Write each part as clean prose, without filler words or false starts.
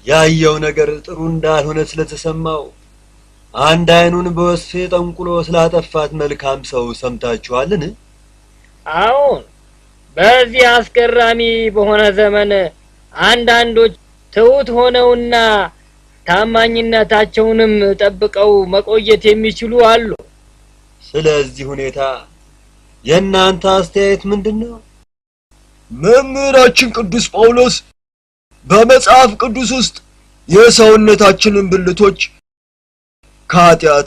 ያየው ነገር ጥሩ እንዳልሆነ ስለተሰማው አንድ አይኑን በወስፌ ጠንቁሎ ስላጠፋት መልካም ሰው ሰምታችኋልን? አዎን፣ በዚህ አስገራሚ በሆነ ዘመን አንዳንዶች ትሁት ሆነውና ታማኝነታቸውንም ጠብቀው መቆየት የሚችሉ አሉ። ስለዚህ ሁኔታ የእናንተ አስተያየት ምንድነው? መምህራችን ቅዱስ ጳውሎስ በመጽሐፍ ቅዱስ ውስጥ የሰውነታችንን ብልቶች ከኃጢአት፣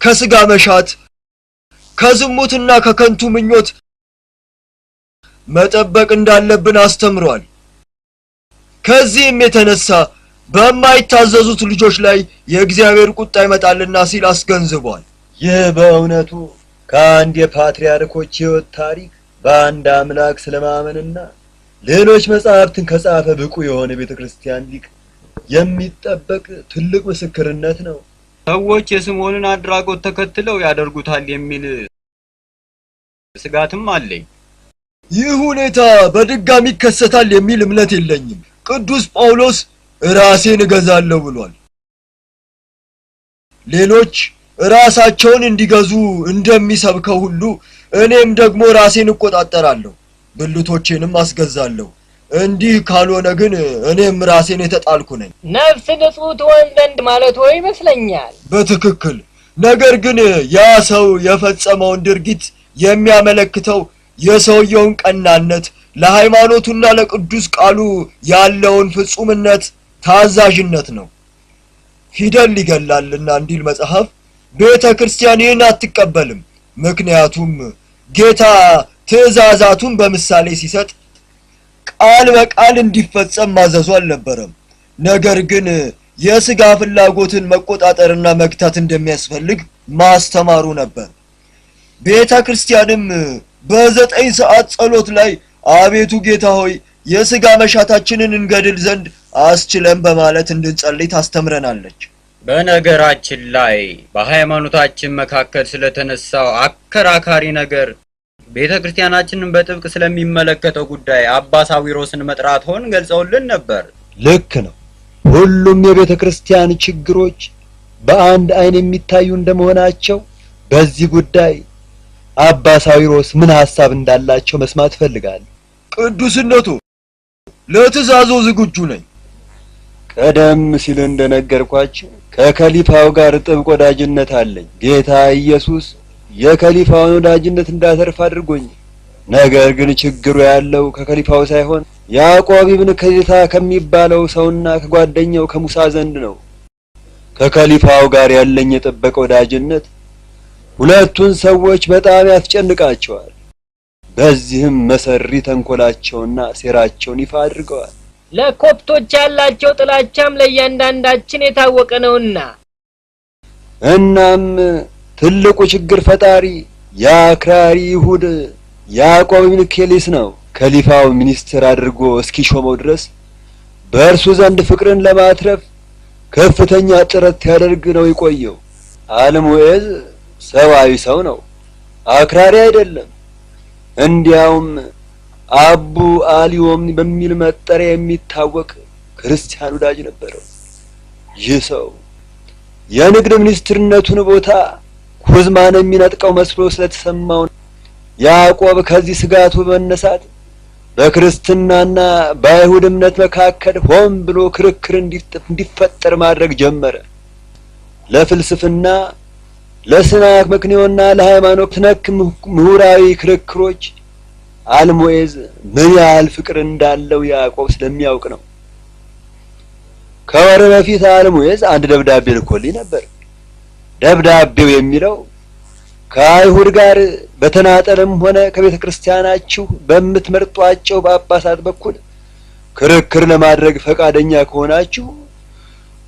ከስጋ መሻት፣ ከዝሙትና ከከንቱ ምኞት መጠበቅ እንዳለብን አስተምሯል። ከዚህም የተነሳ በማይታዘዙት ልጆች ላይ የእግዚአብሔር ቁጣ ይመጣልና ሲል አስገንዝቧል። ይህ በእውነቱ ከአንድ የፓትርያርኮች ሕይወት ታሪክ በአንድ አምላክ ስለማመንና ሌሎች መጻሕፍትን ከጻፈ ብቁ የሆነ ቤተክርስቲያን ሊቅ የሚጠበቅ ትልቅ ምስክርነት ነው። ሰዎች የስምዖንን አድራጎት ተከትለው ያደርጉታል የሚል ስጋትም አለኝ። ይህ ሁኔታ በድጋሚ ይከሰታል የሚል እምነት የለኝም። ቅዱስ ጳውሎስ ራሴን እገዛለሁ ብሏል። ሌሎች ራሳቸውን እንዲገዙ እንደሚሰብከው ሁሉ እኔም ደግሞ ራሴን እቆጣጠራለሁ፣ ብልቶቼንም አስገዛለሁ። እንዲህ ካልሆነ ግን እኔም ራሴን የተጣልኩ ነኝ። ነፍስ ንጹሕ ትሆን ዘንድ ማለት ወይ ይመስለኛል። በትክክል። ነገር ግን ያ ሰው የፈጸመውን ድርጊት የሚያመለክተው የሰውየውን ቀናነት፣ ለሃይማኖቱና ለቅዱስ ቃሉ ያለውን ፍጹምነት፣ ታዛዥነት ነው። ፊደል ይገላልና እንዲል መጽሐፍ ቤተ ክርስቲያን ይህን አትቀበልም። ምክንያቱም ጌታ ትእዛዛቱን በምሳሌ ሲሰጥ ቃል በቃል እንዲፈጸም ማዘዙ አልነበረም። ነገር ግን የሥጋ ፍላጎትን መቆጣጠርና መግታት እንደሚያስፈልግ ማስተማሩ ነበር። ቤተ ክርስቲያንም በ9 ሰዓት ጸሎት ላይ አቤቱ ጌታ ሆይ የሥጋ መሻታችንን እንገድል ዘንድ አስችለን በማለት እንድንጸልይ ታስተምረናለች። በነገራችን ላይ በሃይማኖታችን መካከል ስለተነሳው አከራካሪ ነገር ቤተክርስቲያናችንን በጥብቅ ስለሚመለከተው ጉዳይ አባ ሳዊሮስን መጥራት ሆን ገልጸውልን ነበር። ልክ ነው። ሁሉም የቤተክርስቲያን ችግሮች በአንድ አይን የሚታዩ እንደመሆናቸው በዚህ ጉዳይ አባ ሳዊሮስ ምን ሐሳብ እንዳላቸው መስማት ፈልጋለሁ። ቅዱስነቱ፣ ለትእዛዞ ዝግጁ ነኝ። ቀደም ሲል እንደነገርኳችሁ ከከሊፋው ጋር ጥብቅ ወዳጅነት አለኝ። ጌታ ኢየሱስ የከሊፋውን ወዳጅነት እንዳተርፍ አድርጎኝ። ነገር ግን ችግሩ ያለው ከከሊፋው ሳይሆን ያዕቆብ ኢብን ከዚታ ከሚባለው ሰውና ከጓደኛው ከሙሳ ዘንድ ነው። ከከሊፋው ጋር ያለኝ የጠበቀ ወዳጅነት ሁለቱን ሰዎች በጣም ያስጨንቃቸዋል። በዚህም መሰሪ ተንኮላቸውና ሴራቸውን ይፋ አድርገዋል። ለኮፕቶች ያላቸው ጥላቻም ለእያንዳንዳችን የታወቀ ነውና እናም ትልቁ ችግር ፈጣሪ የአክራሪ ይሁድ ያዕቆብ ኢብን ኬሊስ ነው። ከሊፋው ሚኒስትር አድርጎ እስኪሾመው ድረስ በእርሱ ዘንድ ፍቅርን ለማትረፍ ከፍተኛ ጥረት ያደርግ ነው የቆየው። አልሙኤዝ ሰዋዊ ሰው ነው፣ አክራሪ አይደለም። እንዲያውም አቡ አሊዮም በሚል መጠሪያ የሚታወቅ ክርስቲያን ወዳጅ ነበረው። ይህ ሰው የንግድ ሚኒስትርነቱን ቦታ ኩዝማን የሚነጥቀው መስሎ ስለተሰማው ያዕቆብ ከዚህ ስጋቱ በመነሳት በክርስትናና በአይሁድ እምነት መካከል ሆን ብሎ ክርክር እንዲፈጠር ማድረግ ጀመረ። ለፍልስፍና፣ ለስነ መክንዮና ለሃይማኖት ነክ ምሁራዊ ክርክሮች አልሙኤዝ ምን ያህል ፍቅር እንዳለው ያዕቆብ ስለሚያውቅ ነው። ከወር በፊት አልሙኤዝ አንድ ደብዳቤ ልኮልኝ ነበር። ደብዳቤው የሚለው ከአይሁድ ጋር በተናጠልም ሆነ ከቤተ ክርስቲያናችሁ በምትመርጧቸው ጳጳሳት በኩል ክርክር ለማድረግ ፈቃደኛ ከሆናችሁ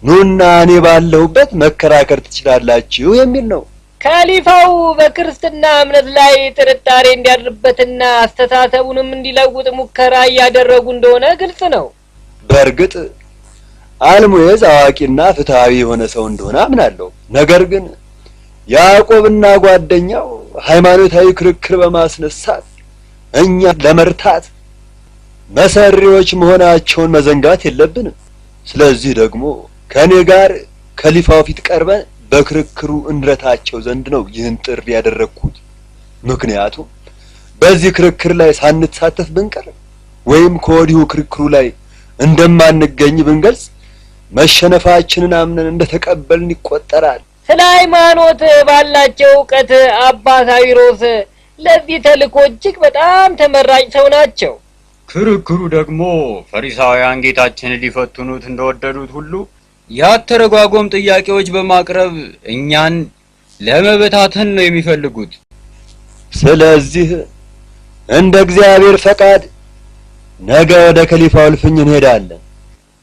ኑና እኔ ባለሁበት መከራከር ትችላላችሁ የሚል ነው። ከሊፋው በክርስትና እምነት ላይ ጥርጣሬ እንዲያድርበትና አስተሳሰቡንም እንዲለውጥ ሙከራ እያደረጉ እንደሆነ ግልጽ ነው። በእርግጥ አልሙየዝ አዋቂና ፍትሃዊ የሆነ ሰው እንደሆነ አምናለሁ። ነገር ግን ያዕቆብና ጓደኛው ሃይማኖታዊ ክርክር በማስነሳት እኛ ለመርታት መሰሪዎች መሆናቸውን መዘንጋት የለብንም። ስለዚህ ደግሞ ከኔ ጋር ከሊፋው ፊት ቀርበን በክርክሩ እንድረታቸው ዘንድ ነው ይህን ጥሪ ያደረግኩት። ምክንያቱም በዚህ ክርክር ላይ ሳንሳተፍ ብንቀር ወይም ከወዲሁ ክርክሩ ላይ እንደማንገኝ ብንገልጽ መሸነፋችንን አምነን እንደተቀበልን ይቆጠራል። ስለ ሃይማኖት ባላቸው ዕውቀት አባ ሳዊሮስ ለዚህ ተልእኮ እጅግ በጣም ተመራጭ ሰው ናቸው። ክርክሩ ደግሞ ፈሪሳውያን ጌታችንን ሊፈትኑት እንደወደዱት ሁሉ ያተረጓጎም ጥያቄዎች በማቅረብ እኛን ለመበታተን ነው የሚፈልጉት። ስለዚህ እንደ እግዚአብሔር ፈቃድ ነገ ወደ ከሊፋው እልፍኝ እንሄዳለን።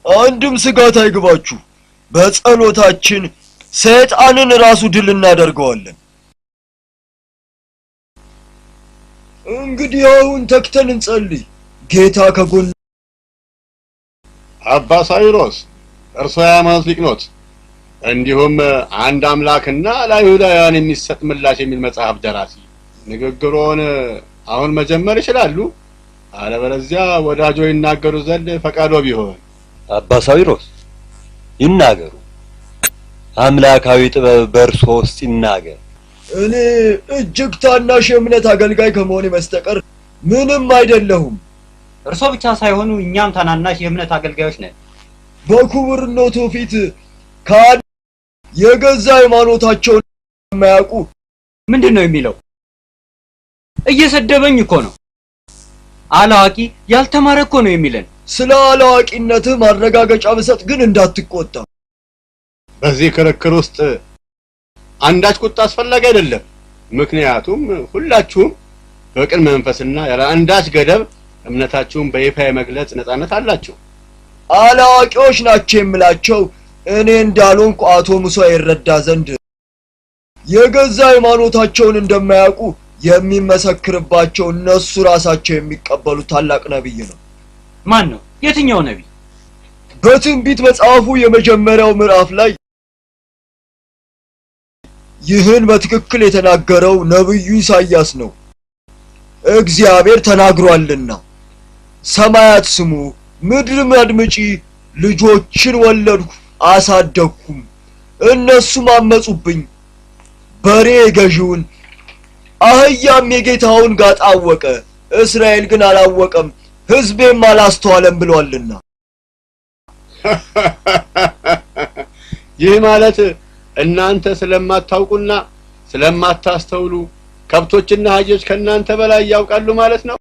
አንድም ስጋት አይግባችሁ፣ በጸሎታችን ሰይጣንን ራሱ ድል እናደርገዋለን። እንግዲህ አሁን ተክተን እንጸልይ። ጌታ ከጎን። አባ ሳዊሮስ እርሶ የሃይማኖት ሊቅ ኖት፣ እንዲሁም አንድ አምላክና ለአይሁዳውያን የሚሰጥ ምላሽ የሚል መጽሐፍ ደራሲ። ንግግሮን አሁን መጀመር ይችላሉ? አለበለዚያ ወዳጆ ይናገሩ ዘንድ ፈቃዶ ቢሆን። አባ ሳዊሮስ ይናገሩ። አምላካዊ ጥበብ በእርሶ ውስጥ ይናገር። እኔ እጅግ ታናሽ የእምነት አገልጋይ ከመሆኔ በስተቀር ምንም አይደለሁም። እርሶ ብቻ ሳይሆኑ እኛም ታናናሽ የእምነት አገልጋዮች ነን። በክቡርነቱ ፊት የገዛ ሃይማኖታቸውን የማያውቁ ምንድን ነው የሚለው? እየሰደበኝ እኮ ነው። አላዋቂ ያልተማረ እኮ ነው የሚለን። ስለ አላዋቂነትህ ማረጋገጫ ብሰጥ ግን እንዳትቆጣ። በዚህ ክርክር ውስጥ አንዳች ቁጣ አስፈላጊ አይደለም። ምክንያቱም ሁላችሁም በቅን መንፈስና ያለ አንዳች ገደብ እምነታችሁን በይፋ የመግለጽ ነጻነት አላችሁ። አላዋቂዎች ናቸው የምላቸው እኔ እንዳልሆንኩ አቶ ሙሳ ይረዳ ዘንድ የገዛ ሃይማኖታቸውን እንደማያውቁ የሚመሰክርባቸው እነሱ ራሳቸው የሚቀበሉ ታላቅ ነብይ ነው። ማን ነው? የትኛው ነብይ? በትንቢት መጽሐፉ የመጀመሪያው ምዕራፍ ላይ ይህን በትክክል የተናገረው ነብዩ ኢሳይያስ ነው። እግዚአብሔር ተናግሯልና ሰማያት ስሙ፣ ምድርም አድምጪ፣ ልጆችን ወለድኩ አሳደግኩም፣ እነሱም አመጹብኝ። በሬ ገዢውን አህያም የጌታውን ጋጥ አወቀ፣ እስራኤል ግን አላወቀም፣ ሕዝቤም አላስተዋለም ብሏልና። ይህ ማለት እናንተ ስለማታውቁና ስለማታስተውሉ ከብቶችና አህዮች ከናንተ በላይ ያውቃሉ ማለት ነው።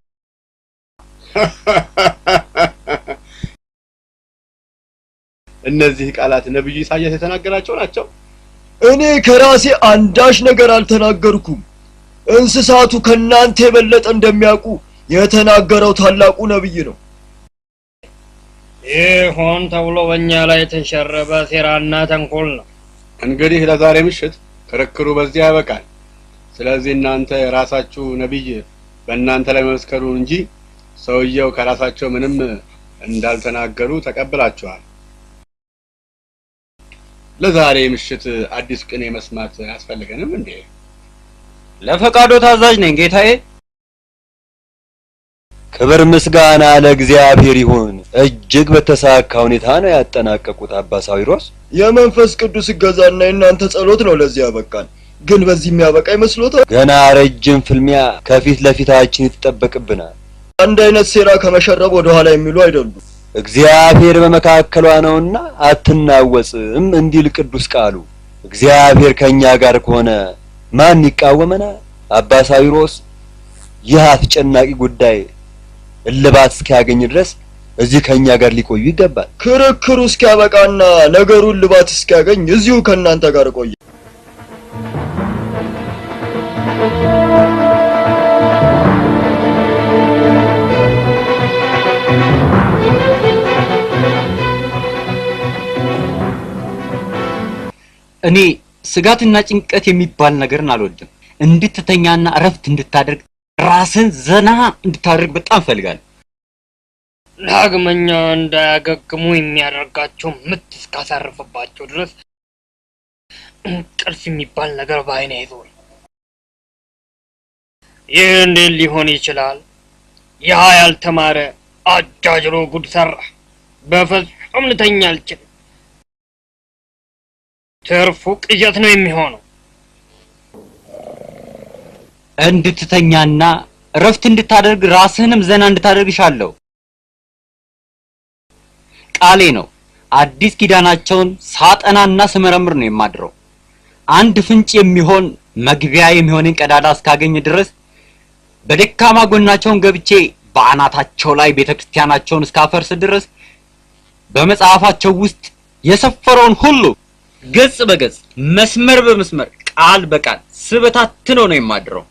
እነዚህ ቃላት ነብዩ ኢሳይያስ የተናገራቸው ናቸው። እኔ ከራሴ አንዳች ነገር አልተናገርኩም። እንስሳቱ ከናንተ የበለጠ እንደሚያውቁ የተናገረው ታላቁ ነብይ ነው። ይሆን ተብሎ በእኛ ላይ የተሸረበ ሴራና ተንኮል ነው። እንግዲህ ለዛሬ ምሽት ክርክሩ በዚህ ያበቃል። ስለዚህ እናንተ የራሳችሁ ነብይ በእናንተ ላይ መስከሩ እንጂ ሰውየው ከራሳቸው ምንም እንዳልተናገሩ ተቀበላችኋል። ለዛሬ ምሽት አዲስ ቅኔ መስማት ያስፈልገንም እንዴ? ለፈቃዶ ታዛዥ ነኝ ጌታዬ። ክብር ምስጋና ለእግዚአብሔር ይሁን። እጅግ በተሳካ ሁኔታ ነው ያጠናቀቁት አባ ሳዊሮስ። የመንፈስ ቅዱስ እገዛና የእናንተ ጸሎት ነው ለዚህ ያበቃን። ግን በዚህ የሚያበቃ ይመስሎታል? ገና ረጅም ፍልሚያ ከፊት ለፊታችን ይተጠበቅብናል። አንድ አይነት ሴራ ከመሸረብ ወደ ኋላ የሚሉ አይደሉም። እግዚአብሔር በመካከሏ ነውና አትናወጽም እንዲል ቅዱስ ቃሉ። እግዚአብሔር ከኛ ጋር ከሆነ ማን ይቃወመናል? አባ ሳዊሮስ ይህ አስጨናቂ ጉዳይ እልባት እስኪያገኝ ድረስ እዚህ ከኛ ጋር ሊቆዩ ይገባል። ክርክሩ እስኪያበቃና ነገሩ እልባት እስኪያገኝ እዚሁ ከናንተ ጋር ቆየ። እኔ ስጋትና ጭንቀት የሚባል ነገርን አልወድም። እንድትተኛና እረፍት እንድታደርግ ራስን ዘና እንድታደርግ በጣም ፈልጋለሁ። ዳግመኛ እንዳያገግሙ የሚያደርጋቸው ምት እስካሳርፍባቸው ድረስ እንቅልፍ የሚባል ነገር በዓይኔ አይዞር። ይህ እንዴት ሊሆን ይችላል? ያ ያልተማረ አጃጅሎ ጉድ ሰራ። በፍጹም ልተኛ አልችልም። ትርፉ ቅዠት ነው የሚሆነው። እንድትተኛና እረፍት እንድታደርግ ራስህንም ዘና እንድታደርግሻለሁ። ቃሌ ነው። አዲስ ኪዳናቸውን ሳጠናና ስመረምር ነው የማድረው። አንድ ፍንጭ የሚሆን መግቢያ የሚሆንን ቀዳዳ እስካገኝ ድረስ በደካማ ጎናቸውን ገብቼ በአናታቸው ላይ ቤተክርስቲያናቸውን እስካፈርስ ድረስ በመጽሐፋቸው ውስጥ የሰፈረውን ሁሉ ገጽ በገጽ መስመር በመስመር ቃል በቃል ስበታትነው ነው የማድረው።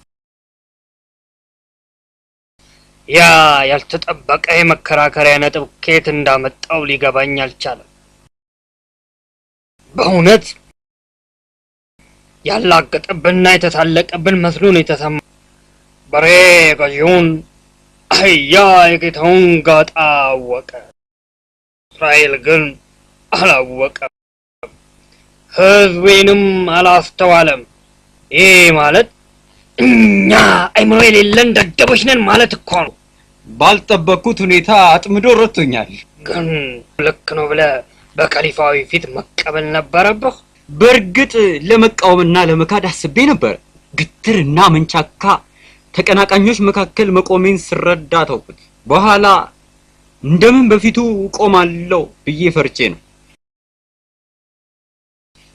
ያ ያልተጠበቀ የመከራከሪያ ነጥብ ከየት እንዳመጣው ሊገባኝ አልቻለም። በእውነት ያላገጠብንና የተሳለቀብን መስሎ ነው የተሰማ። በሬ ገዢውን አህያ የጌታውን ጋጣ አወቀ። እስራኤል ግን አላወቀም፣ ሕዝቤንም አላስተዋለም። ይህ ማለት እኛ አይምሮ የሌለን ደደቦች ነን ማለት እኮ ነው። ባልጠበቅኩት ሁኔታ አጥምዶ ረቶኛል። ግን ልክ ነው ብለህ በከሊፋዊ ፊት መቀበል ነበረብህ። በእርግጥ ለመቃወምና ለመካድ አስቤ ነበር። ግትርና መንቻካ ተቀናቃኞች መካከል መቆሜን ስረዳ ተውኩት። በኋላ እንደምን በፊቱ ቆማለሁ ብዬ ፈርቼ ነው።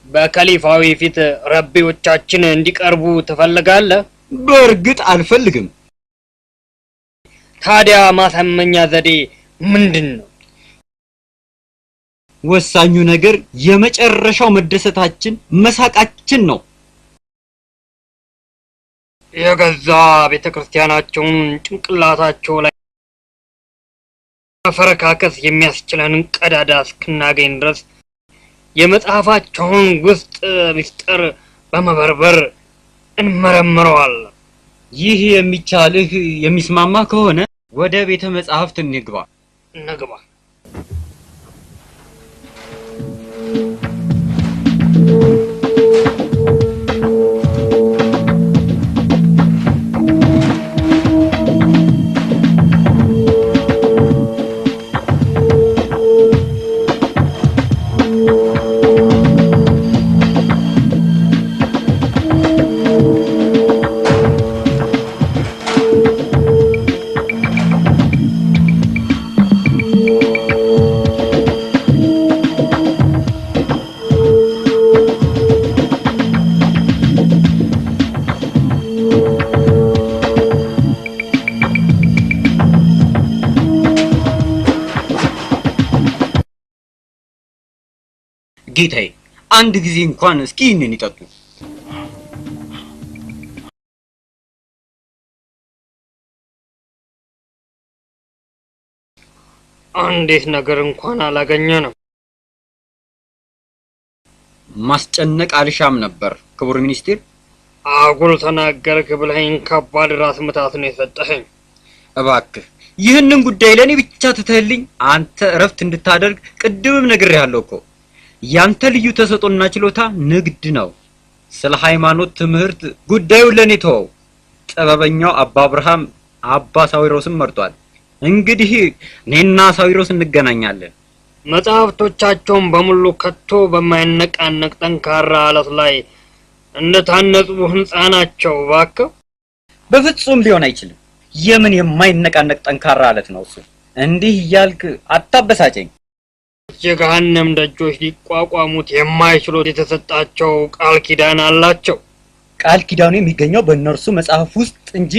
በከሊፋዊ ፊት ረቢዎቻችን እንዲቀርቡ ትፈልጋለህ? በእርግጥ አልፈልግም። ታዲያ ማሳመኛ ዘዴ ምንድን ነው? ወሳኙ ነገር የመጨረሻው መደሰታችን መሳቃችን ነው። የገዛ ቤተክርስቲያናቸውን ጭንቅላታቸው ላይ መፈረካከስ የሚያስችለንን ቀዳዳ እስክናገኝ ድረስ የመጽሐፋቸውን ውስጥ ምስጢር በመበርበር እንመረምረዋለን። ይህ የሚቻልህ የሚስማማ ከሆነ ወደ ቤተ መጻሕፍት እንግባ። ጌታዬ አንድ ጊዜ እንኳን እስኪ ይህንን ይጠጡ። አንዲት ነገር እንኳን አላገኘንም። ማስጨነቅ አልሻም ነበር ክቡር ሚኒስትር። አጉል ተናገርክ ብለኸኝ ከባድ ራስ ምታት ነው የሰጠኸኝ። እባክህ ይህንን ጉዳይ ለኔ ብቻ ትተህልኝ አንተ እረፍት እንድታደርግ ቅድምም ነግሬሃለሁ እኮ። ያንተ ልዩ ተሰጥኦና ችሎታ ንግድ ነው። ስለ ሃይማኖት ትምህርት ጉዳዩን ለኔ ተወው። ጥበበኛው አባ አብርሃም አባ ሳዊሮስን መርጧል። እንግዲህ እኔና ሳዊሮስ እንገናኛለን። መጽሐፍቶቻቸውን በሙሉ ከቶ በማይነቃነቅ ጠንካራ አለት ላይ እንደታነጹ ህንጻ ናቸው። እባክህ በፍጹም ሊሆን አይችልም። የምን የማይነቃነቅ ጠንካራ አለት ነው እሱ? እንዲህ እያልክ አታበሳጨኝ። የገሃነም ደጆች ሊቋቋሙት የማይችሉት የተሰጣቸው ቃል ኪዳን አላቸው። ቃል ኪዳኑ የሚገኘው በእነርሱ መጽሐፍ ውስጥ እንጂ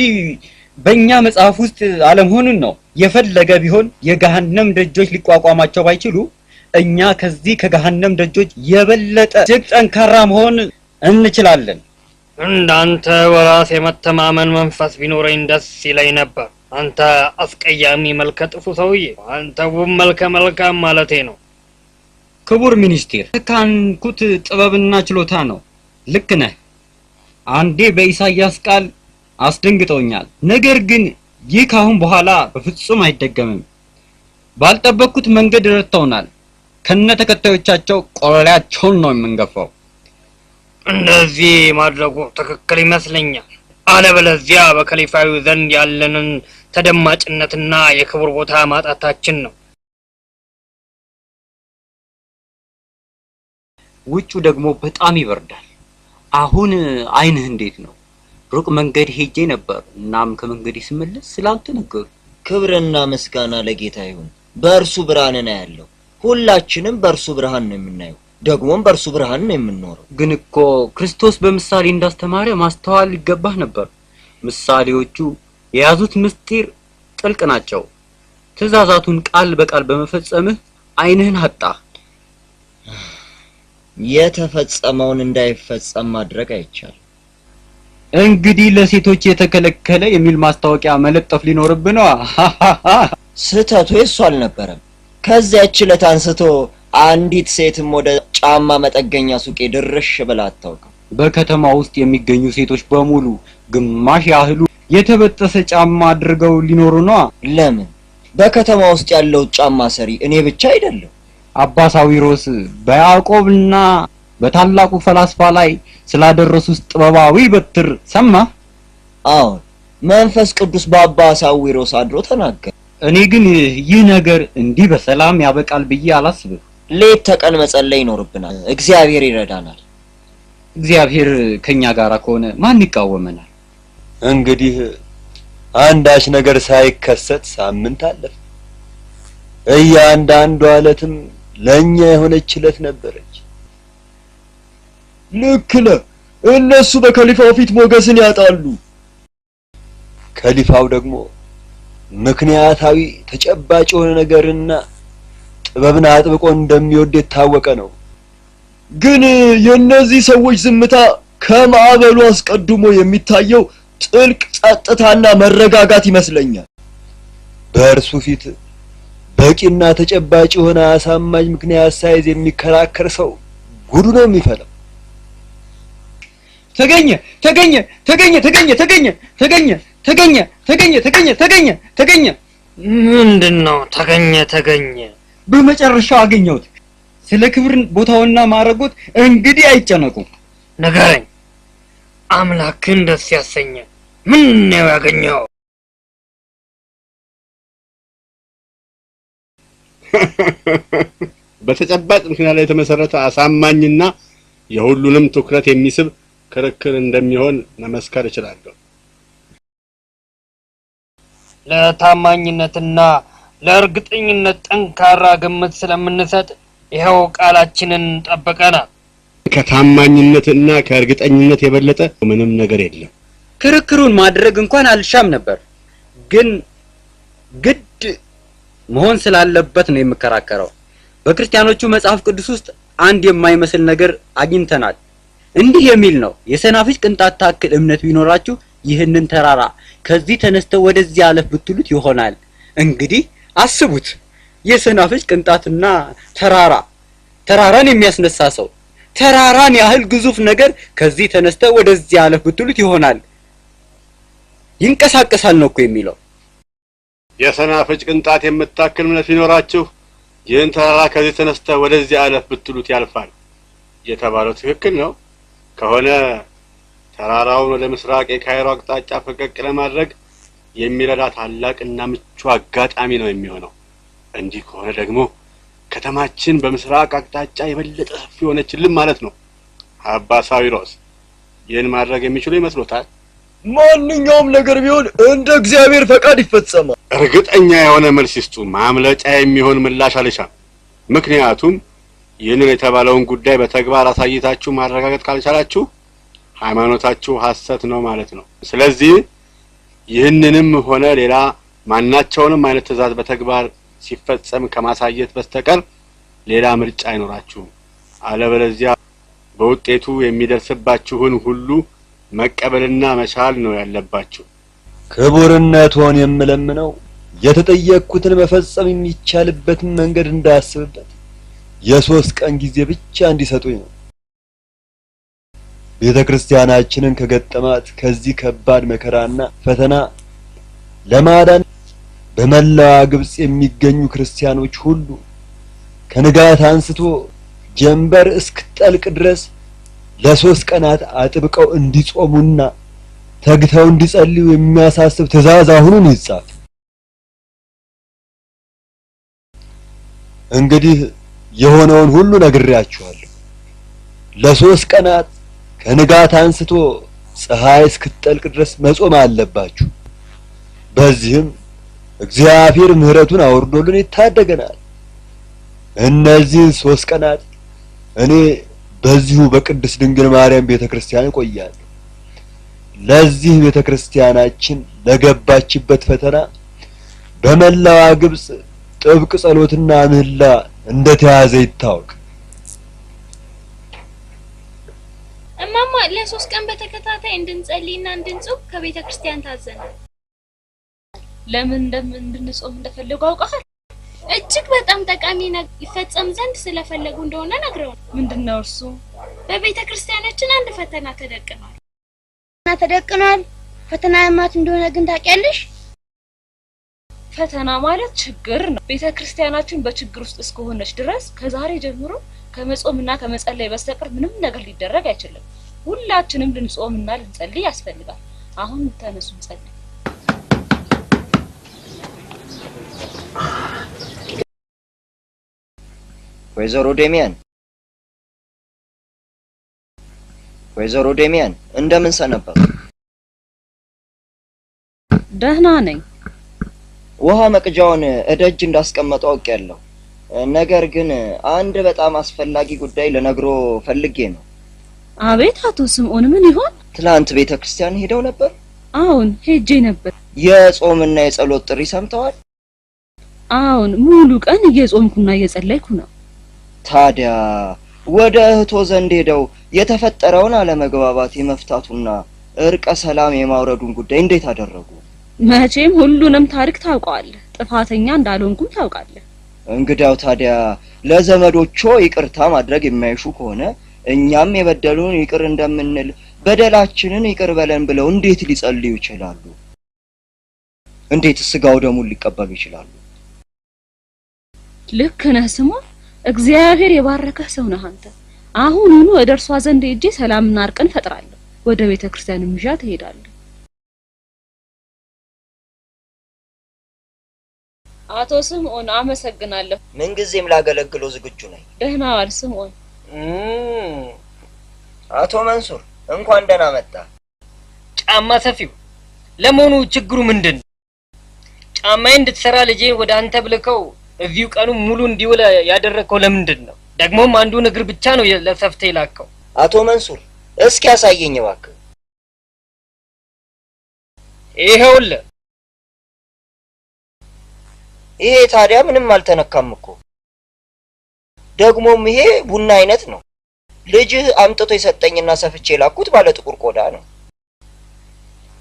በእኛ መጽሐፍ ውስጥ አለመሆኑን ነው። የፈለገ ቢሆን የገሃነም ደጆች ሊቋቋማቸው ባይችሉ እኛ ከዚህ ከገሃነም ደጆች የበለጠ እጅግ ጠንካራ መሆን እንችላለን። እንዳንተ በራስ የመተማመን መንፈስ ቢኖረኝ ደስ ይለኝ ነበር። አንተ አስቀያሚ መልከ ጥፉ ሰውዬ፣ አንተ ውብ መልከ መልካም ማለቴ ነው። ክቡር ሚኒስቴር ካንኩት ጥበብና ችሎታ ነው። ልክ ነህ። አንዴ በኢሳይያስ ቃል አስደንግጠውኛል። ነገር ግን ይህ ካሁን በኋላ በፍጹም አይደገምም። ባልጠበቅኩት መንገድ ረድተውናል። ከነ ተከታዮቻቸው ቆለላቸውን ነው የምንገፋው። እንደዚህ ማድረጉ ትክክል ይመስለኛል። አለበለዚያ በከሊፋዩ ዘንድ ያለንን ተደማጭነትና የክብር ቦታ ማጣታችን ነው። ውጩ ደግሞ በጣም ይበርዳል። አሁን አይንህ እንዴት ነው? ሩቅ መንገድ ሄጄ ነበር። እናም ከመንገዴ ስመለስ ስላንተ ነገሩ። ክብርና ምስጋና ለጌታ ይሁን። በእርሱ ብርሃን ነው ያለው። ሁላችንም በእርሱ ብርሃን ነው የምናየው፣ ደግሞም በእርሱ ብርሃን ነው የምንኖረው። ግን እኮ ክርስቶስ በምሳሌ እንዳስተማረ ማስተዋል ይገባህ ነበር። ምሳሌዎቹ የያዙት ምስጢር ጥልቅ ናቸው። ትእዛዛቱን ቃል በቃል በመፈጸምህ አይንህን አጣህ። የተፈጸመውን እንዳይፈጸም ማድረግ አይቻልም። እንግዲህ ለሴቶች የተከለከለ የሚል ማስታወቂያ መለጠፍ ሊኖርብህ ነው። ስህተቱ የሱ አልነበረም። ከዚያች ዕለት አንስቶ አንዲት ሴትም ወደ ጫማ መጠገኛ ሱቄ ድርሽ ብላ አታውቅም። በከተማ ውስጥ የሚገኙ ሴቶች በሙሉ ግማሽ ያህሉ የተበጠሰ ጫማ አድርገው ሊኖሩ ነው። ለምን? በከተማ ውስጥ ያለው ጫማ ሰሪ እኔ ብቻ አይደለም። አባ ሳዊሮስ በያዕቆብና በታላቁ ፈላስፋ ላይ ስላደረሱት ጥበባዊ በትር ሰማ? አዎ፣ መንፈስ ቅዱስ በአባ ሳዊሮስ አድሮ ተናገረ። እኔ ግን ይህ ነገር እንዲህ በሰላም ያበቃል ብዬ አላስብም። ሌት ተቀን መጸለይ ይኖርብናል። እግዚአብሔር ይረዳናል። እግዚአብሔር ከኛ ጋር ከሆነ ማን ይቃወመናል? እንግዲህ አንዳች ነገር ሳይከሰት ሳምንት አለፈ። እያንዳንዷ ዕለትም ለኛ የሆነች ዕለት ነበረች። ልክ ነህ። እነሱ በከሊፋው ፊት ሞገስን ያጣሉ። ከሊፋው ደግሞ ምክንያታዊ ተጨባጭ የሆነ ነገርና ጥበብን አጥብቆ እንደሚወድ የታወቀ ነው። ግን የእነዚህ ሰዎች ዝምታ ከማዕበሉ አስቀድሞ የሚታየው ጥልቅ ጸጥታና መረጋጋት ይመስለኛል። በእርሱ ፊት በቂና ተጨባጭ የሆነ አሳማኝ ምክንያት ሳይዝ የሚከራከር ሰው ጉዱ ነው የሚፈላው። ተገኘ ተገኘ ተገኘ ተገኘ ተገኘ ተገኘ ተገኘ ተገኘ ተገኘ ተገኘ ተገኘ። ምንድነው ተገኘ ተገኘ? በመጨረሻው አገኘሁት። ስለ ክብር ቦታውና ማረጉት እንግዲህ አይጨነቁ። ንገረኝ፣ አምላክን ደስ ያሰኘ ምን ነው ያገኘው? በተጨባጭ ምክንያት ላይ የተመሰረተ አሳማኝና የሁሉንም ትኩረት የሚስብ ክርክር እንደሚሆን መመስከር እችላለሁ። ለታማኝነትና ለእርግጠኝነት ጠንካራ ግምት ስለምንሰጥ ይሄው ቃላችንን ጠብቀናል። ከታማኝነትና ከእርግጠኝነት የበለጠ ምንም ነገር የለም። ክርክሩን ማድረግ እንኳን አልሻም ነበር፣ ግን ግድ መሆን ስላለበት ነው የምከራከረው። በክርስቲያኖቹ መጽሐፍ ቅዱስ ውስጥ አንድ የማይመስል ነገር አግኝተናል። እንዲህ የሚል ነው: የሰናፍጭ ቅንጣት ታክል እምነት ቢኖራችሁ ይህንን ተራራ ከዚህ ተነስተው ወደዚህ አለፍ ብትሉት ይሆናል። እንግዲህ አስቡት፣ የሰናፍጭ ቅንጣትና ተራራን የሚያስነሳ ሰው ተራራን ያህል ግዙፍ ነገር ከዚህ ተነስተው ወደዚህ አለፍ ብትሉት ይሆናል፣ ይንቀሳቀሳል ነው እኮ የሚለው። የሰናፍጭ ቅንጣት የምታክል እምነት ቢኖራችሁ ይህን ተራራ ከዚህ ተነስተው ወደዚህ አለፍ ብትሉት ያልፋል የተባለው ትክክል ነው ከሆነ ተራራውን ወደ ምስራቅ የካይሮ አቅጣጫ ፈቀቅ ለማድረግ የሚረዳ ታላቅና ምቹ አጋጣሚ ነው የሚሆነው። እንዲህ ከሆነ ደግሞ ከተማችን በምስራቅ አቅጣጫ የበለጠ ሰፊ ሆነችልን ማለት ነው። አባ ሳዊሮስ ይህን ማድረግ የሚችሉ ይመስሎታል? ማንኛውም ነገር ቢሆን እንደ እግዚአብሔር ፈቃድ ይፈጸማል። እርግጠኛ የሆነ መልስ ይስጡ። ማምለጫ የሚሆን ምላሽ አልሻም። ምክንያቱም ይህንን የተባለውን ጉዳይ በተግባር አሳይታችሁ ማረጋገጥ ካልቻላችሁ ሃይማኖታችሁ ሐሰት ነው ማለት ነው። ስለዚህ ይህንንም ሆነ ሌላ ማናቸውንም አይነት ትእዛዝ በተግባር ሲፈጸም ከማሳየት በስተቀር ሌላ ምርጫ አይኖራችሁም። አለበለዚያ በውጤቱ የሚደርስባችሁን ሁሉ መቀበልና መቻል ነው ያለባችሁ። ክቡርነትዎን የምለምነው የተጠየቅኩትን መፈጸም የሚቻልበትን መንገድ እንዳስብበት የ3 ቀን ጊዜ ብቻ እንዲሰጡኝ ነው። ቤተክርስቲያናችንን ከገጠማት ከዚህ ከባድ መከራና ፈተና ለማዳን በመላዋ ግብጽ የሚገኙ ክርስቲያኖች ሁሉ ከንጋት አንስቶ ጀንበር እስክጠልቅ ድረስ ለ3 ቀናት አጥብቀው እንዲጾሙና ተግተው እንዲጸልዩ የሚያሳስብ ትእዛዝ አሁኑን ይጻፍ። እንግዲህ የሆነውን ሁሉ ነግሬያችኋለሁ። ለ3 ቀናት ከንጋት አንስቶ ፀሐይ እስክትጠልቅ ድረስ መጾም አለባችሁ። በዚህም እግዚአብሔር ምሕረቱን አውርዶልን ይታደገናል። እነዚህ 3 ቀናት እኔ በዚሁ በቅድስት ድንግል ማርያም ቤተክርስቲያን እቆያለሁ። ለዚህ ቤተክርስቲያናችን ለገባችበት ፈተና በመላዋ ግብጽ ጥብቅ ጸሎትና ምህላ እንደተያዘ ይታወቅ። እማማ ለ3 ቀን በተከታታይ እንድንጸልይና እንድንጾም ከቤተ ክርስቲያን ታዘናል። ለምን እንድንጾም እንደፈለጉ አውቀሃል? እጅግ በጣም ጠቃሚ ነገር ይፈጸም ዘንድ ስለፈለጉ እንደሆነ ነግረውናል። ምንድነው እርሱ? በቤተ ክርስቲያናችን አንድ ፈተና ተደቅኗል። ፈተና ማለት እንደሆነ ግን ታውቂያለሽ? ፈተና ማለት ችግር ነው። ቤተ ክርስቲያናችን በችግር ውስጥ እስከሆነች ድረስ ከዛሬ ጀምሮ ከመጾምና ከመጸለይ በስተቀር ምንም ነገር ሊደረግ አይችልም። ሁላችንም ልንጾምና ልንጸልይ ያስፈልጋል። አሁን ተነሱ እንጸልይ። ወይዘሮ ዴሚያን እንደምን ሰነበቱ? ደህና ነኝ። ውሃ መቅጃውን እደጅ እንዳስቀመጠው አውቄያለሁ። ነገር ግን አንድ በጣም አስፈላጊ ጉዳይ ልነግሮ ፈልጌ ነው። አቤት አቶ ስምዖን፣ ምን ይሆን? ትላንት ቤተክርስቲያን ሄደው ነበር? አዎን ሄጄ ነበር። የጾምና የጸሎት ጥሪ ሰምተዋል? አዎን ሙሉ ቀን እየጾምኩና እየጸለይኩ ነው። ታዲያ ወደ እህቶ ዘንድ ሄደው የተፈጠረውን አለመግባባት የመፍታቱና እርቀ ሰላም የማውረዱን ጉዳይ እንዴት አደረጉ? መቼም ሁሉንም ታሪክ ታውቃለህ። ጥፋተኛ እንዳልሆንኩም ታውቃለህ። እንግዲያው ታዲያ ለዘመዶቹ ይቅርታ ማድረግ የማይሹ ከሆነ እኛም የበደሉን ይቅር እንደምንል በደላችንን ይቅር በለን ብለው እንዴት ሊጸልዩ ይችላሉ? እንዴት ስጋው ደሙን ሊቀበሉ ይችላሉ? ልክ ነህ ስምዖን። እግዚአብሔር የባረከህ ሰው ነህ አንተ። አሁኑኑ ወደ እርሷ ዘንድ ሄጄ ሰላምና እርቅን ፈጥራለሁ። ወደ ቤተክርስቲያንም ይዣት እሄዳለሁ። አቶ ስምዖን አመሰግናለሁ። ምን ጊዜም ላገለግለው ዝግጁ ነኝ። ደህና ዋል ስምዖን። አቶ መንሱር እንኳን ደህና መጣ። ጫማ ሰፊው፣ ለመሆኑ ችግሩ ምንድን ነው? ጫማዬን እንድትሰራ ልጄ ወደ አንተ ብልከው እዚሁ ቀኑ ሙሉ እንዲውል ያደረከው ለምንድን ነው? ደግሞም አንዱን እግር ብቻ ነው ለሰፍተህ ላከው። አቶ መንሱር እስኪ ያሳየኝ እባክህ። ይሄውልህ። ይሄ ታዲያ ምንም አልተነካም እኮ። ደግሞም ይሄ ቡና አይነት ነው። ልጅህ አምጥቶ የሰጠኝና ሰፍቼ ላኩት ባለ ጥቁር ቆዳ ነው።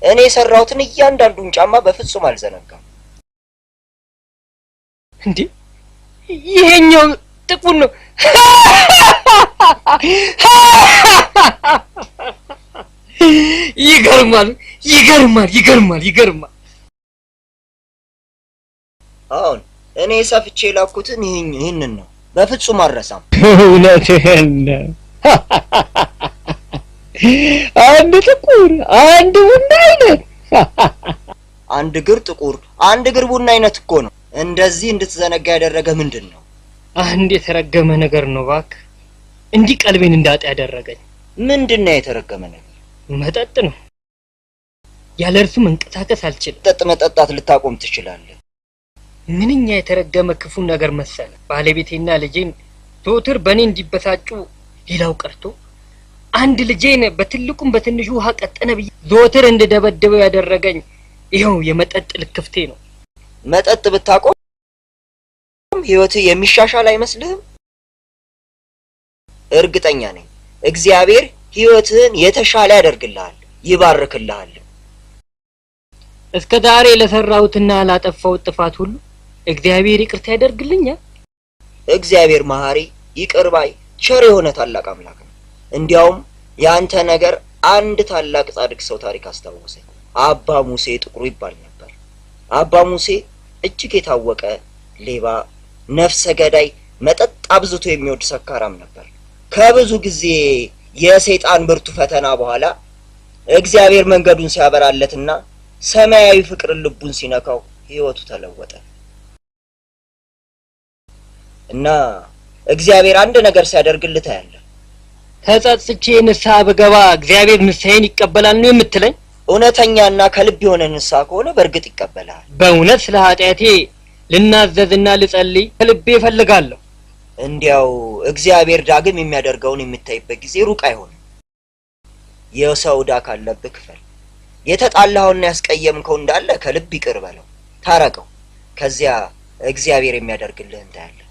እኔ የሰራሁትን እያንዳንዱን ጫማ በፍጹም አልዘነጋም። እንዴ ይሄኛው ጥቁር ነው። ይገርማል። አሁን እኔ ሰፍቼ ላኩትን ይሄንን ነው። በፍጹም አልረሳም። እውነትህን ነው። አንድ ጥቁር፣ አንድ ቡና አይነት። አንድ እግር ጥቁር፣ አንድ እግር ቡና አይነት እኮ ነው። እንደዚህ እንድትዘነጋ ያደረገ ምንድን ነው? አንድ የተረገመ ነገር ነው እባክህ። እንዲህ ቀልቤን እንዳጣ ያደረገኝ። ምንድን ነው የተረገመ ነገር? መጠጥ ነው። ያለ እርሱ መንቀሳቀስ አልችልም። መጠጣት ልታቆም ትችላለህ። ምንኛ የተረገመ ክፉ ነገር መሰለ። ባለቤቴና ልጄን ዘወትር በእኔ እንዲበሳጩ፣ ሌላው ቀርቶ አንድ ልጄን በትልቁም በትንሹ ውሃ ቀጠነ ብዬ ዘወትር እንድደበድበው ያደረገኝ ይኸው የመጠጥ ልክፍቴ ነው። መጠጥ ብታቆም ህይወትህ የሚሻሻል አይመስልህም? እርግጠኛ ነኝ እግዚአብሔር ህይወትህን የተሻለ ያደርግልሃል፣ ይባርክልሃል። እስከ ዛሬ ለሰራሁትና ላጠፋሁት ጥፋት ሁሉ እግዚአብሔር ይቅርታ ያደርግልኛል። እግዚአብሔር መሐሪ፣ ይቅር ባይ፣ ቸር የሆነ ታላቅ አምላክ ነው። እንዲያውም ያንተ ነገር አንድ ታላቅ ጻድቅ ሰው ታሪክ አስታወሰኝ። አባ ሙሴ ጥቁሩ ይባል ነበር። አባ ሙሴ እጅግ የታወቀ ሌባ፣ ነፍሰ ገዳይ፣ መጠጥ አብዝቶ የሚወድ ሰካራም ነበር። ከብዙ ጊዜ የሰይጣን ብርቱ ፈተና በኋላ እግዚአብሔር መንገዱን ሲያበራለትና ሰማያዊ ፍቅር ልቡን ሲነካው ህይወቱ ተለወጠ እና እግዚአብሔር አንድ ነገር ሲያደርግልህ ታያለ። ተጸጽቼ ንስሐ በገባ እግዚአብሔር ንስሐዬን ይቀበላል ነው የምትለኝ? እውነተኛና ከልብ የሆነ ንስሐ ከሆነ በእርግጥ ይቀበላል። በእውነት ስለ ኃጢአቴ ልናዘዝና ልጸልይ ከልቤ እፈልጋለሁ። እንዲያው እግዚአብሔር ዳግም የሚያደርገውን የምታይበት ጊዜ ሩቅ አይሆንም። የሰው ዕዳ ካለብህ ክፈል። የተጣላኸውና ያስቀየምከው እንዳለ ከልብ ይቅር በለው፣ ታረቀው። ከዚያ እግዚአብሔር የሚያደርግልህን ታያለህ።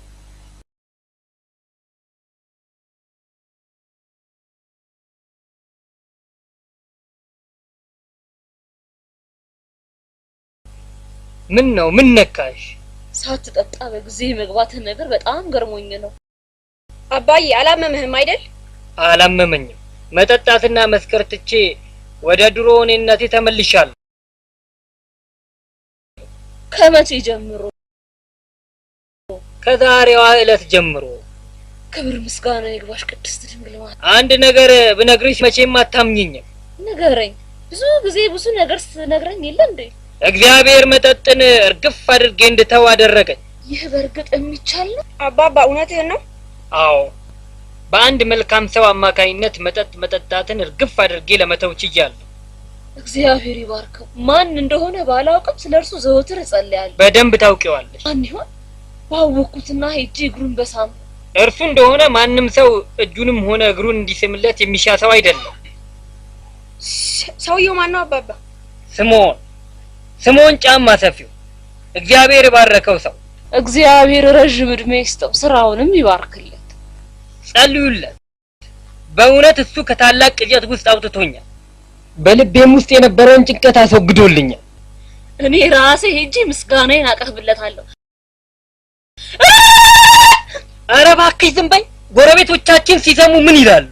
ምን ነው? ምን ነካሽ? ሳትጠጣ በጊዜ መግባት ነገር በጣም ገርሞኝ ነው። አባዬ አላመመህም አይደል? አላመመኝም። መጠጣትና መስከር ትቼ ወደ ድሮ እኔነቴ ተመልሻለሁ። ከመቼ ጀምሮ? ከዛሬዋ ዕለት ጀምሮ። ክብር ምስጋና ይግባሽ ቅድስት ድንግል ማርያም። አንድ ነገር ብነግርሽ መቼም አታምኚኝም። ንገረኝ። ብዙ ጊዜ ብዙ ነገር ስትነግረኝ የለ እንዴ? እግዚአብሔር መጠጥን እርግፍ አድርጌ እንድተው አደረገኝ። ይህ በእርግጥ የሚቻል ነው? አባባ እውነትህን ነው? አዎ፣ በአንድ መልካም ሰው አማካይነት መጠጥ መጠጣትን እርግፍ አድርጌ ለመተው ችያለሁ። እግዚአብሔር ይባርከው። ማን እንደሆነ ባላውቅም ስለርሱ ዘወትር እጸልያለሁ። በደንብ ታውቂዋለሽ። ማን ይሆን? ባወኩትና ሄጄ እግሩን በሳም። እርሱ እንደሆነ ማንም ሰው እጁንም ሆነ እግሩን እንዲስምለት የሚሻ ሰው አይደለም። ሰውየው ማን ነው አባባ? ስምዖን ጫማ ሰፊው፣ እግዚአብሔር ባረከው ሰው። እግዚአብሔር ረጅም ዕድሜ ይስጠው፣ ስራውንም ይባርክለት። ጸልዩለት። በእውነት እሱ ከታላቅ ቅዠት ውስጥ አውጥቶኛል። በልቤም ውስጥ የነበረውን ጭንቀት አስወግዶልኛል። እኔ ራሴ ሄጄ ምስጋናዬን አቀርብለታለሁ። ኧረ እባክሽ ዝም በይ። ጎረቤቶቻችን ሲሰሙ ምን ይላሉ?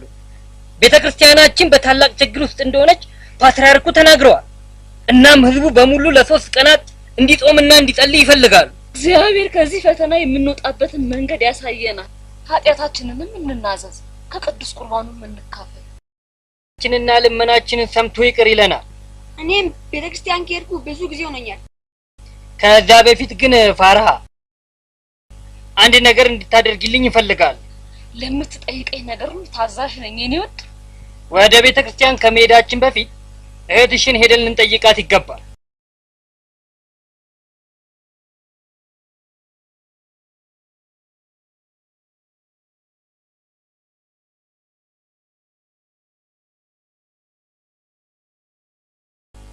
ቤተክርስቲያናችን በታላቅ ችግር ውስጥ እንደሆነች ፓትርያርኩ ተናግረዋል። እናም ህዝቡ በሙሉ ለ3 ቀናት እንዲጾምና እንዲጸልይ ይፈልጋሉ። እግዚአብሔር ከዚህ ፈተና የምንወጣበትን መንገድ ያሳየናል። ኃጢአታችንንም እንናዘዝ፣ ከቅዱስ ቁርባኑም እንካፈል። ችንና ልመናችንን ሰምቶ ይቅር ይለናል። እኔም ቤተክርስቲያን ከሄድኩ ብዙ ጊዜ ሆነኛል። ከዛ በፊት ግን ፋርሃ አንድ ነገር እንድታደርግልኝ ይፈልጋል። ለምትጠይቀኝ ነገር ሁሉ ታዛዥ ነኝ የኔ ወድ። ወደ ቤተክርስቲያን ከመሄዳችን በፊት እህትሽን ሄደን ልንጠይቃት ይገባል።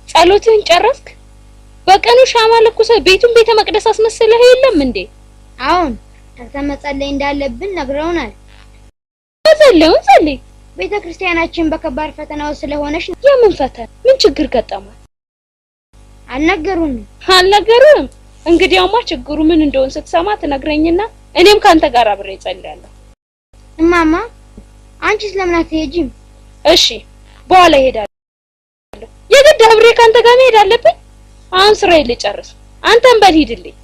ጸሎትን ጨረስክ? በቀኑ ሻማ ለኩሰ ቤቱን ቤተ መቅደስ አስመስለህ የለም እንዴ? አሁን አንተ መጸለይ እንዳለብን ነግረውናል። ጸልይ። ቤተክርስቲያናችን በከባድ ፈተናው ስለሆነች። የምን ፈተና? ምን ችግር ገጠማት? አልነገሩንም። እንግዲያውማ ችግሩ ምን እንደሆነ ስትሰማ ትነግረኝና እኔም ካንተ ጋር አብሬ እጸልያለሁ። እማማ አንቺስ ለምን አትሄጂም? እሺ በኋላ እሄዳለሁ። የግድ አብሬ ካንተ ጋር መሄድ አለብኝ? አሁን ስራዬን ልጨርስ። አንተም በል ሂድልኝ።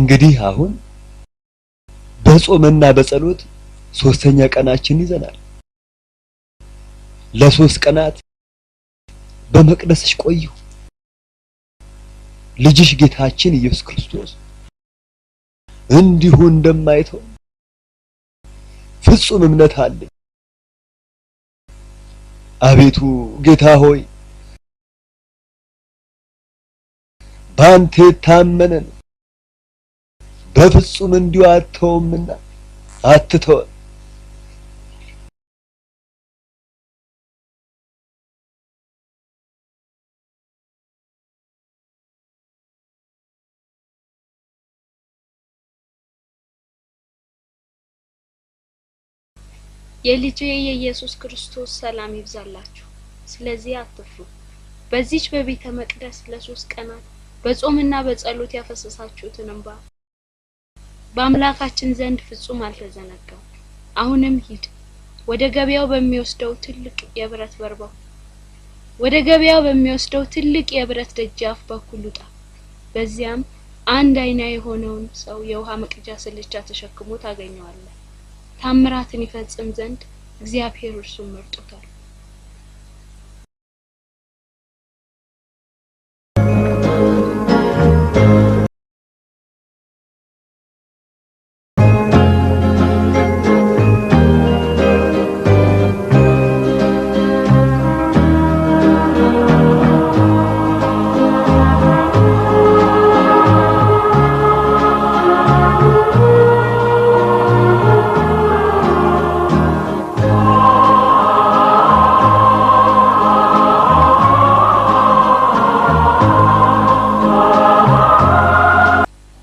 እንግዲህ አሁን በጾምና በጸሎት 3ኛ ቀናችን ይዘናል። ለ3 ቀናት በመቅደስሽ ቆዩ። ልጅሽ ጌታችን ኢየሱስ ክርስቶስ እንዲሁ እንደማይተው ፍጹም እምነት አለኝ። አቤቱ ጌታ ሆይ ባንተ ታመነን በፍጹም እንዲሁ አትተውምና አትተወን። የልጄ የኢየሱስ ክርስቶስ ሰላም ይብዛላችሁ። ስለዚህ አትፍሩ። በዚች በቤተ መቅደስ ለ3 ቀናት በጾምና በጸሎት ያፈሰሳችሁትን እንባ በአምላካችን ዘንድ ፍጹም አልተዘነጋም። አሁንም ሂድ፣ ወደ ገበያው በሚወስደው ትልቅ የብረት ደጃፍ በኩል ውጣ። በዚያም አንድ አይና የሆነውን ሰው የውሃ መቅጃ ስልቻ ተሸክሞ ታገኘዋለህ። ታምራትን ይፈጽም ዘንድ እግዚአብሔር እርሱን መርጦታል።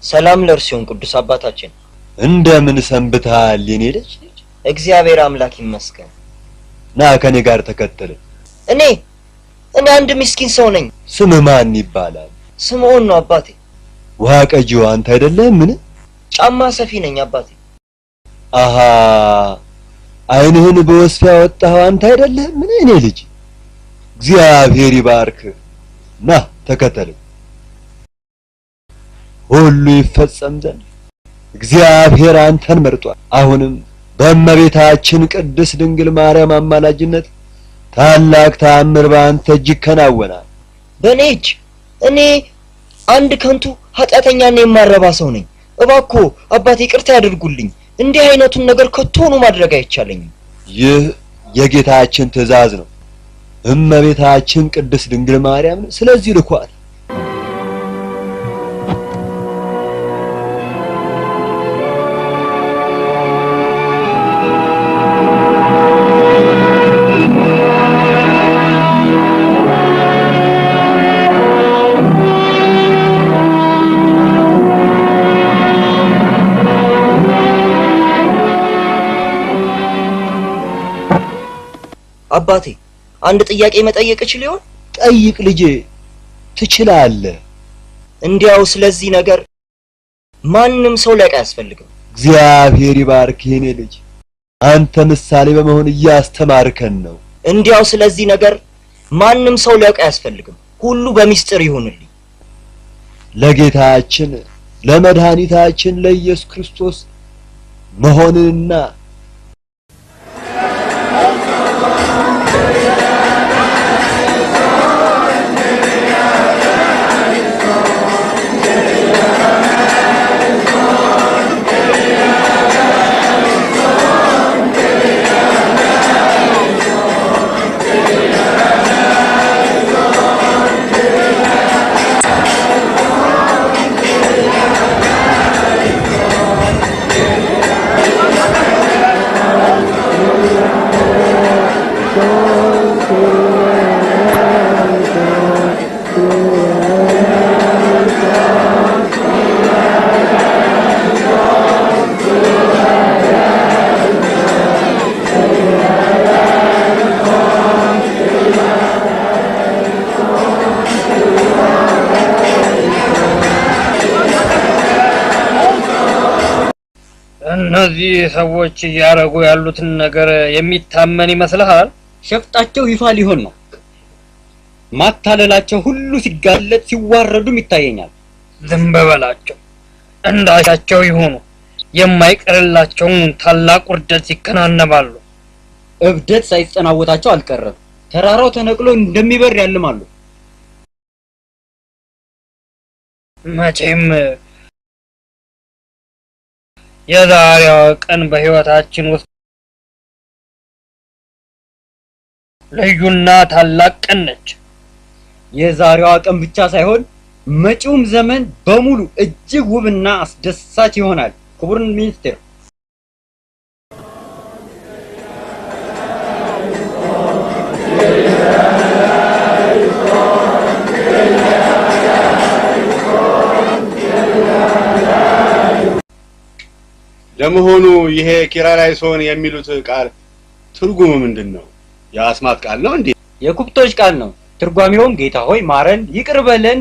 ሰላም ለእርሱን ቅዱስ አባታችን። እንደምን ሰንብተሃል የኔ ልጅ? እግዚአብሔር አምላክ ይመስገን። ና ከኔ ጋር ተከተል። እኔ አንድ ምስኪን ሰው ነኝ። ስምህ ማን ይባላል? ስምዖን ነው አባቴ። ውሃ ቀጂው አንተ አይደለህ? ምን ጫማ ሰፊ ነኝ አባቴ። አሃ አይንህን በወስፍ ያወጣኸው አንተ አይደለህ? ምን እኔ ልጅ እግዚአብሔር ይባርክ። ና ተከተል። ሁሉ ይፈጸም ዘንድ እግዚአብሔር አንተን መርጧል። አሁንም በእመቤታችን ቅድስት ድንግል ማርያም አማላጅነት ታላቅ ተአምር በአንተ እጅ ይከናወናል። በእኔ እጅ? እኔ አንድ ከንቱ ኃጢአተኛና የማረባ ሰው ነኝ። እባክዎ አባቴ ይቅርታ ያድርጉልኝ። እንዲህ አይነቱን ነገር ከቶኑ ማድረግ አይቻለኝም። ይህ የጌታችን ትእዛዝ ነው። እመቤታችን ቅድስት ድንግል ማርያም ስለዚህ ልኳል። አባቴ አንድ ጥያቄ መጠየቅ እችል ይሆን? ጠይቅ ልጄ፣ ትችላለህ። እንዲያው ስለዚህ ነገር ማንም ሰው ሊያውቅ አያስፈልግም። እግዚአብሔር ይባርክ የኔ ልጅ፣ አንተ ምሳሌ በመሆን እያስተማርከን ነው። እንዲያው ስለዚህ ነገር ማንም ሰው ሊያውቅ አያስፈልግም። ሁሉ በሚስጥር ይሁንልኝ። ለጌታችን ለመድኃኒታችን ለኢየሱስ ክርስቶስ መሆንንና እነዚህ ሰዎች እያረጉ ያሉትን ነገር የሚታመን ይመስልሃል? ሸፍጣቸው ይፋ ሊሆን ነው። ማታለላቸው ሁሉ ሲጋለጥ ሲዋረዱም ይታየኛል። ዝም በላቸው። እንዳሻቸው ይሆኑ የማይቀርላቸውን ታላቅ ውርደት ይከናነባሉ። እብደት ሳይጸናወታቸው አልቀረም። ተራራው ተነቅሎ እንደሚበር ያልማሉ። መቼም የዛሬዋ ቀን በህይወታችን ውስጥ ልዩና ታላቅ ቀን ነች። የዛሬዋ ቀን ብቻ ሳይሆን መጪውም ዘመን በሙሉ እጅግ ውብና አስደሳች ይሆናል። ክቡር ሚኒስትር፣ ለመሆኑ ይሄ ኪርያላይሶን የሚሉት ቃል ትርጉሙ ምንድነው? የአስማት ቃል ነው እንዴ? የኩብቶች ቃል ነው። ትርጓሜውም ጌታ ሆይ ማረን፣ ይቅር በለን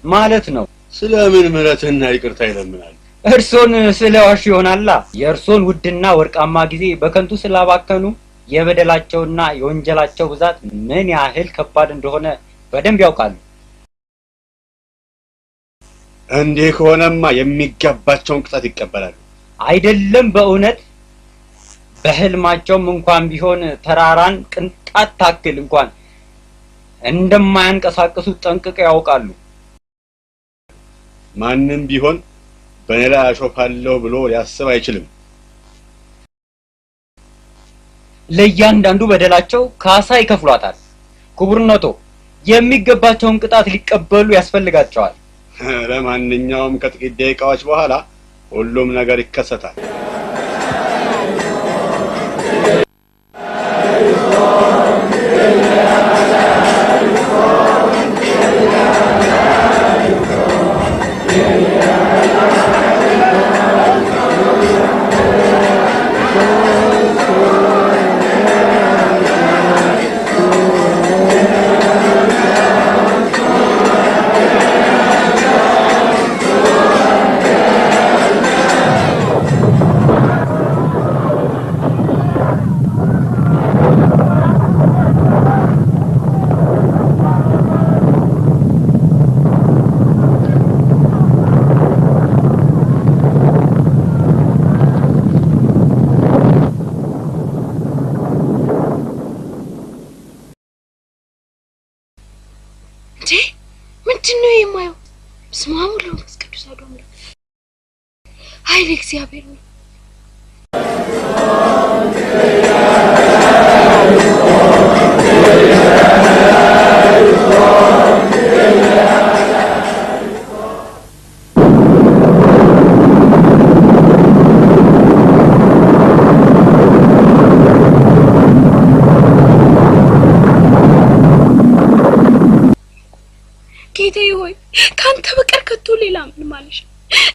ማለት ነው። ስለምን ምህረትና ይቅርታ ይለምናል? እርሶን ስለዋሹ ይሆናላ። የእርሶን ውድና ወርቃማ ጊዜ በከንቱ ስላባከኑ የበደላቸውና የወንጀላቸው ብዛት ምን ያህል ከባድ እንደሆነ በደንብ ያውቃሉ። እንዴ ከሆነማ የሚገባቸውን ቅጣት ይቀበላሉ። አይደለም በእውነት በህልማቸውም እንኳን ቢሆን ተራራን ቅንጣት ታክል እንኳን እንደማያንቀሳቅሱ ጠንቅቀው ያውቃሉ። ማንም ቢሆን በኔ ላይ አሾፋለሁ ብሎ ሊያስብ አይችልም። ለእያንዳንዱ በደላቸው ካሳ ይከፍሏታል። ክቡርነቶ የሚገባቸውን ቅጣት ሊቀበሉ ያስፈልጋቸዋል። ለማንኛውም ከጥቂት ደቂቃዎች በኋላ ሁሉም ነገር ይከሰታል። ምንድነው የማየው? በስመ አብ ወወልድ ወመንፈስ ቅዱስ አሐዱ አምላክ። ኃይለ እግዚአብሔር ነው። ጌታዬ ሆይ ካንተ በቀር ከቶ ሌላ ምን ማለሽ?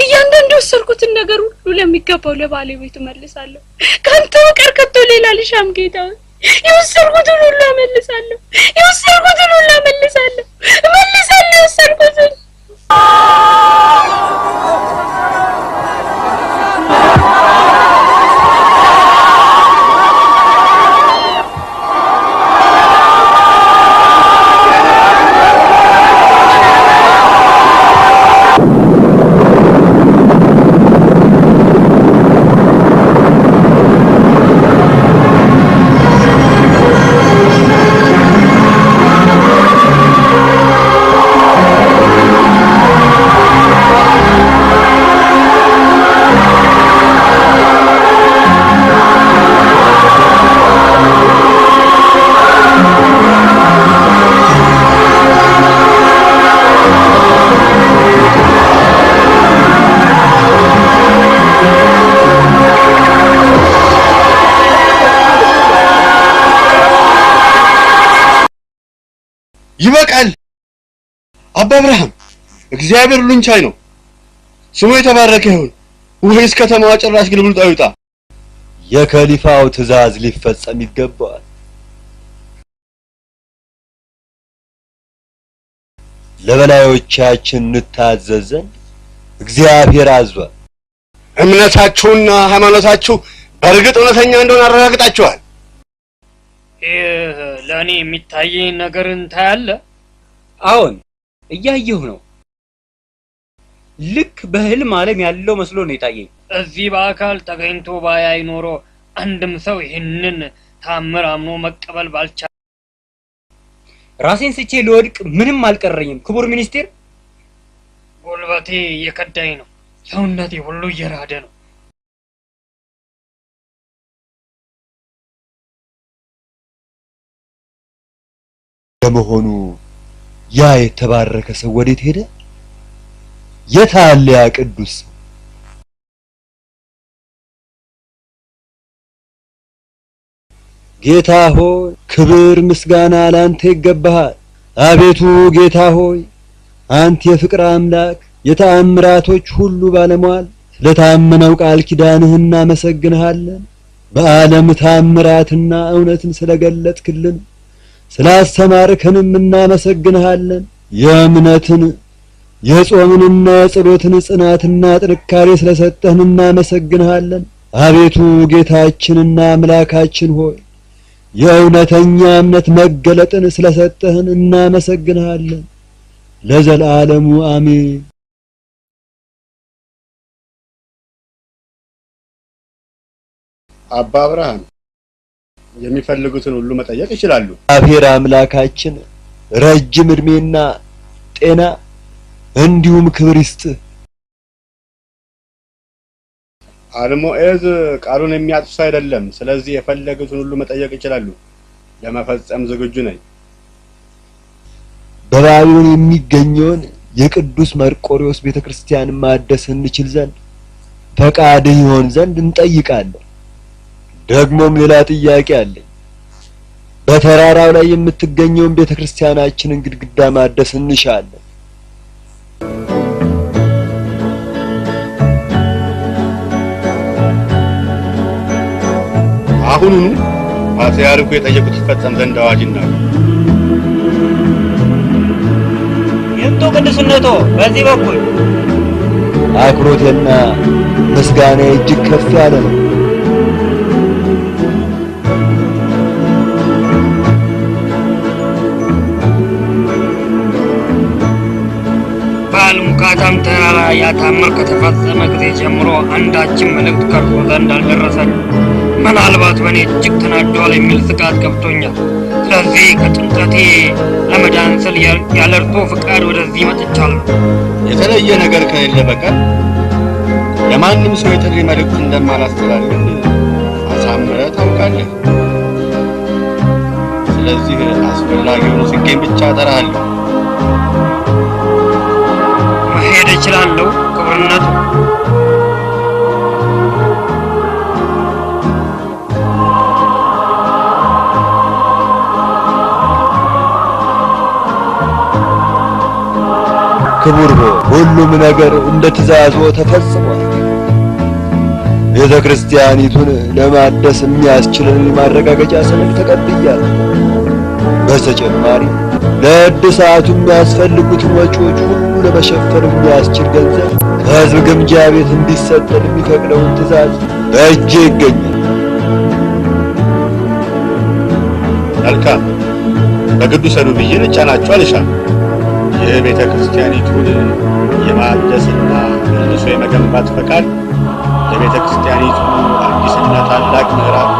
እያንዳንዱ ወሰድኩትን ነገር ሁሉ ለሚገባው ለባለቤቱ መልሳለሁ። ካንተ በቀር ከቶ ሌላ ልሻም ጌታ ሆይ። የወሰድኩትን ሁሉ መልሳለሁ። የወሰድኩትን ሁሉ መልሳለሁ። የወሰድኩትን ይበቃል። አባ አብርሃም እግዚአብሔር ሁሉን ቻይ ነው። ስሙ የተባረከ ይሁን። ወይስ ከተማዋ ጭራሽ ግልብልጣ ይውጣ? የከሊፋው ትእዛዝ ሊፈጸም ይገባዋል። ለበላዮቻችን እንታዘዘን እግዚአብሔር አዟል። እምነታችሁና ሃይማኖታችሁ በእርግጥ እውነተኛ እንደሆነ አረጋግጣችኋል። ለኔ የሚታየኝ ነገር እንታያለ? አዎን እያየሁ ነው። ልክ በህልም ዓለም ያለው መስሎ ነው የታየኝ። እዚህ በአካል ተገኝቶ ባያይ ኖሮ አንድም ሰው ይህንን ታምር አምኖ መቀበል ባልቻ። ራሴን ስቼ ልወድቅ ምንም አልቀረኝም ክቡር ሚኒስቴር። ጉልበቴ እየከዳኝ ነው፣ ሰውነቴ ሁሉ እየራደ ነው። ለመሆኑ ያ የተባረከ ሰው ወዴት ሄደ? የት አለ ያ ቅዱስ? ጌታ ሆይ ክብር ምስጋና ላንተ ይገባሃል። አቤቱ ጌታ ሆይ አንተ የፍቅር አምላክ የተአምራቶች ሁሉ ባለሟል ስለታመነው ቃል ኪዳንህ እናመሰግንሃለን። በዓለም ታምራትና እውነትን ስለገለጥክልን ስላስተማርከንም እናመሰግንሃለን። የእምነትን የጾምንና የጸሎትን ጽናትና ጥንካሬ ስለሰጠህን እናመሰግንሃለን። አቤቱ ጌታችንና አምላካችን ሆይ የእውነተኛ እምነት መገለጥን ስለሰጠህን እናመሰግንሃለን። ለዘላለሙ አሜን። አባ አብርሃም የሚፈልጉትን ሁሉ መጠየቅ ይችላሉ። እግዚአብሔር አምላካችን ረጅም እድሜና ጤና እንዲሁም ክብር ይስጥህ። አልሞኤዝ ቃሉን የሚያጥፍ አይደለም። ስለዚህ የፈለጉትን ሁሉ መጠየቅ ይችላሉ። ለመፈጸም ዝግጁ ነኝ። በባቢሎን የሚገኘውን የቅዱስ መርቆሬዎስ ቤተክርስቲያን ማደስ እንችል ዘንድ ፈቃድህ ይሆን ዘንድ እንጠይቃለን። ደግሞም ሌላ ጥያቄ አለኝ። በተራራው ላይ የምትገኘውን ቤተክርስቲያናችንን ግድግዳ ማደስ እንሻለን። አሁኑኑ ፓትርያርኩ የጠየቁት ይፈጸም ዘንድ አዋጅ እናገር። ይምጡ ቅዱስነቶ በዚህ በኩል። አክብሮቴና ምስጋና እጅግ ከፍ ያለ ነው። በአልሙካታም ተራራ ያታምር ከተፈጸመ ጊዜ ጀምሮ አንዳችም መልእክት ከእርሱ ዘንድ አልደረሰኝም። ምናልባት በእኔ እጅግ ተናዷል የሚል ስጋት ገብቶኛል። ስለዚህ ከጭንቀቴ ለመዳን ስል ያለ እርሶ ፍቃድ ወደዚህ መጥቻለሁ። የተለየ ነገር ከሌለ በቀር ለማንም ሰው የጥሪ መልእክት እንደማላስተላልፍ አሳምረህ ታውቃለህ። ስለዚህ አስፈላጊ ሆኖ ሲገኝ ብቻ እጠራለሁ። መሄድ እችላለሁ ክቡርነቱ? ክቡር ሆይ ሁሉም ነገር እንደ ትእዛዞ ተፈጽሟል። ቤተክርስቲያኒቱን ለማደስ የሚያስችልን ማረጋገጫ ሰነድ ተቀብያለሁ። በተጨማሪ ለእድሳቱ የሚያስፈልጉትን ወጪዎች ሁሉ ለመሸፈን የሚያስችል ገንዘብ ከሕዝብ ግምጃ ቤት እንዲሰጠን የሚፈቅደውን ትእዛዝ በእጄ ይገኛል። መልካም፣ በግዱ ሰሩ ብዬ ልጫናችሁ አልሻም። ይህ ቤተ ክርስቲያኒቱን የማደስና መልሶ የመገንባት ፈቃድ ለቤተ ክርስቲያኒቱ አዲስና ታላቅ ምዕራፍ